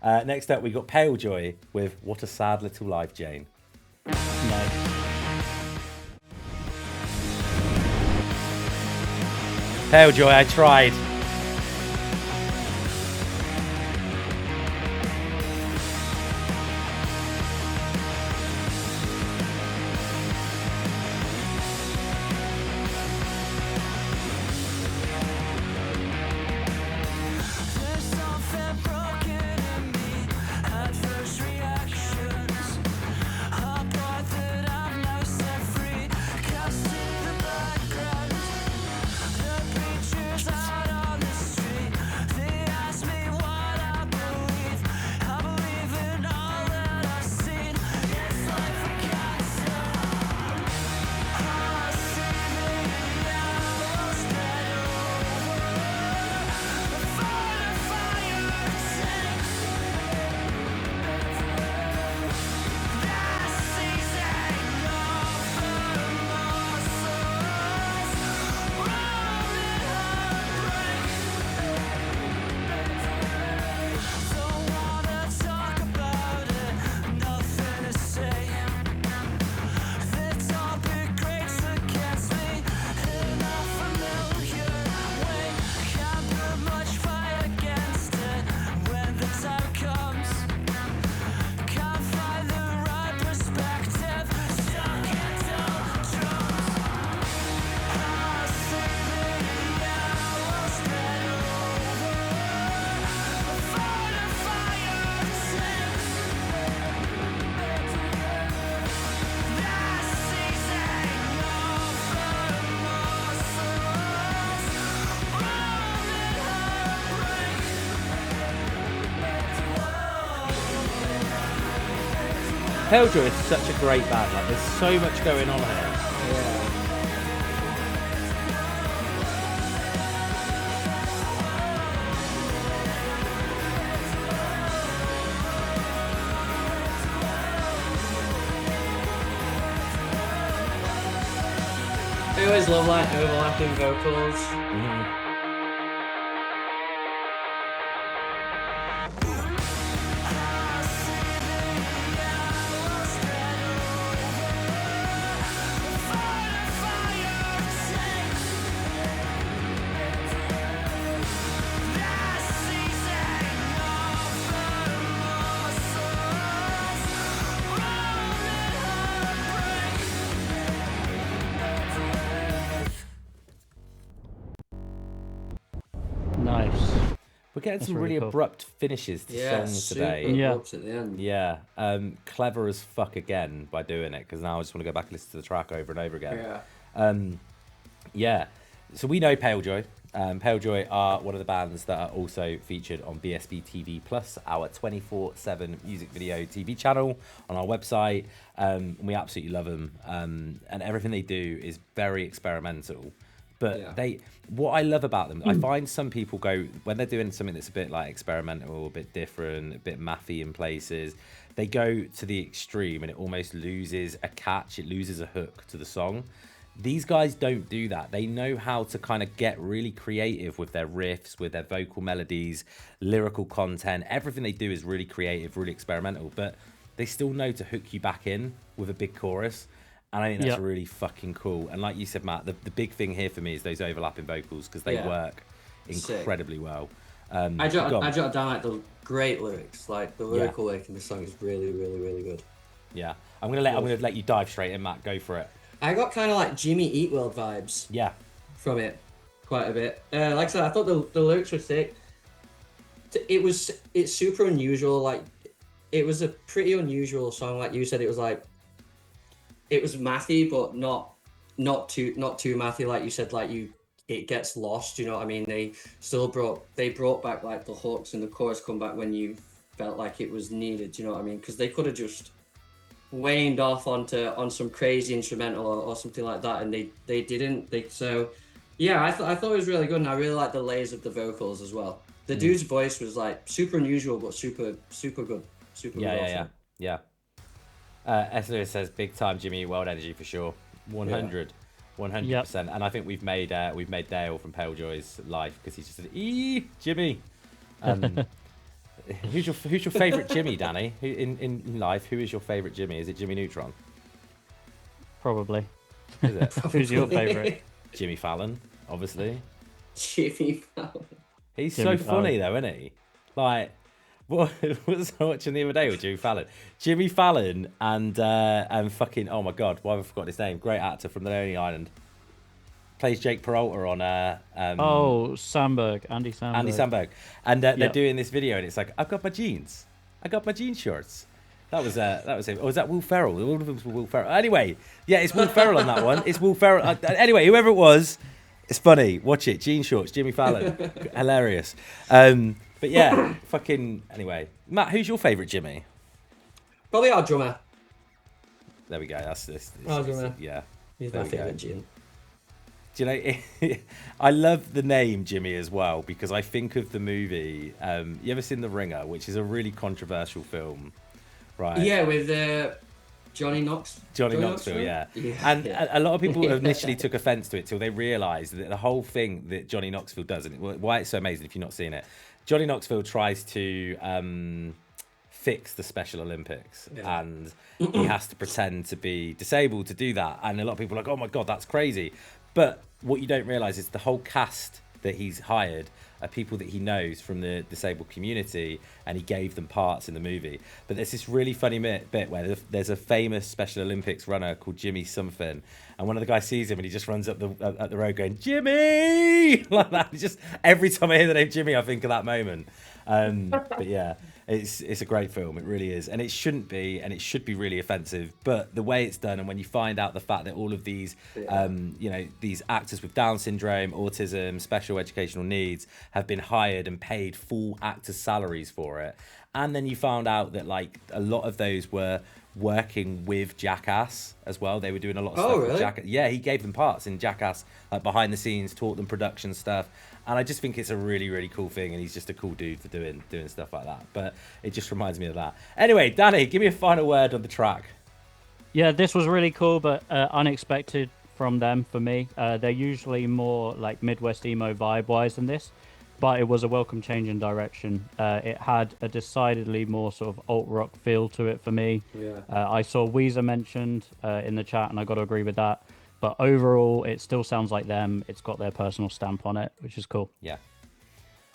Next up, we got Palejoy with What a Sad Little Life, Jane. Nice. Palejoy, I tried. Palejoy is such a great band. Like, there's so much going on here. I always love like overlapping vocals. Nice. We're getting some really really cool. abrupt finishes to songs today. Yeah. At the end. Yeah, clever as fuck again by doing it, because now I just want to go back and listen to the track over and over again. Yeah. So we know Palejoy. Palejoy are one of the bands that are also featured on BSB TV Plus, our 24/7 music video TV channel on our website. We absolutely love them, and everything they do is very experimental. But what I love about them, I find some people go, when they're doing something that's a bit like experimental, a bit different, a bit mathy in places, they go to the extreme and it almost loses a catch, it loses a hook to the song. These guys don't do that. They know how to kind of get really creative with their riffs, with their vocal melodies, lyrical content. Everything they do is really creative, really experimental, but they still know to hook you back in with a big chorus. And I think that's really fucking cool. And like you said, Matt, the big thing here for me is those overlapping vocals, because they work incredibly well. I jotted down like the great lyrics. Like the lyrical work in the song is really, really, really good. Yeah, I'm gonna let you dive straight in, Matt. Go for it. I got kind of like Jimmy Eat World vibes. Yeah. From it, quite a bit. Like I said, I thought the lyrics were sick. It's super unusual. Like it was a pretty unusual song. Like you said, it was mathy, but not too mathy. Like you said, it gets lost. You know what I mean? They brought back like the hooks and the chorus come back when you felt like it was needed. You know what I mean? Because they could have just waned off on some crazy instrumental or something like that, and they didn't. I thought it was really good, and I really like the layers of the vocals as well. The dude's voice was like super unusual, but super good. Yeah. S. Lewis says big time Jimmy World Energy for sure. 100%. And I think we've made Dale from Palejoy's life, because he's just said, Jimmy. Who's your favourite Jimmy, Danny? Who, in life, who is your favourite Jimmy? Is it Jimmy Neutron? Probably. Is it? Who's your favourite? Jimmy Fallon, obviously. Jimmy Fallon. He's Jimmy so funny though, isn't he? Like, what was I watching the other day with Jimmy Fallon? Jimmy Fallon and fucking, oh my god, why have I forgotten his name? Great actor from the Lonely Island. Plays Jake Peralta on Samberg, Andy Samberg. Andy Samberg, and they're doing this video, and it's like, I've got my jeans, I got my jean shorts. That was him. Or was that Will Ferrell? All of them were Will Ferrell. Anyway, yeah, it's Will Ferrell on that one. It's Will Ferrell. Anyway, whoever it was, it's funny. Watch it. Jean shorts, Jimmy Fallon, hilarious. But yeah, fucking. Anyway, Matt, who's your favourite Jimmy? Probably our drummer. There we go. That's this. Our drummer. Yeah. He's my favourite Jim. Do you know, I love the name Jimmy as well, because I think of the movie, you ever seen The Ringer, which is a really controversial film, right? Yeah, with Johnny Knoxville, yeah. And a lot of people initially took offence to it till they realised that the whole thing that Johnny Knoxville does, and why it's so amazing if you've not seen it, Johnny Knoxville tries to fix the Special Olympics, and he has to pretend to be disabled to do that, and a lot of people are like, oh my god, that's crazy. But what you don't realise is the whole cast that he's hired are people that he knows from the disabled community, and he gave them parts in the movie. But there's this really funny bit where there's a famous Special Olympics runner called Jimmy something, and one of the guys sees him and he just runs up the road going, Jimmy! Like that. It's just every time I hear the name Jimmy, I think of that moment. But yeah, it's a great film. It really is. And it shouldn't be, and it should be really offensive. But the way it's done, and when you find out the fact that all of these, these actors with Down syndrome, autism, special educational needs have been hired and paid full actors' salaries for it. And then you found out that like a lot of those were working with Jackass as well. They were doing a lot of stuff with Jackass. Yeah, he gave them parts in Jackass, like behind the scenes, taught them production stuff. And I just think it's a really, really cool thing, and he's just a cool dude for doing stuff like that. But it just reminds me of that. Anyway, Danny, give me a final word on the track. Yeah, this was really cool, but unexpected from them for me. They're usually more like Midwest emo vibe-wise than this, but it was a welcome change in direction. It had a decidedly more sort of alt-rock feel to it for me. Yeah. I saw Weezer mentioned in the chat, and I got to agree with that. But overall, it still sounds like them. It's got their personal stamp on it, which is cool. Yeah,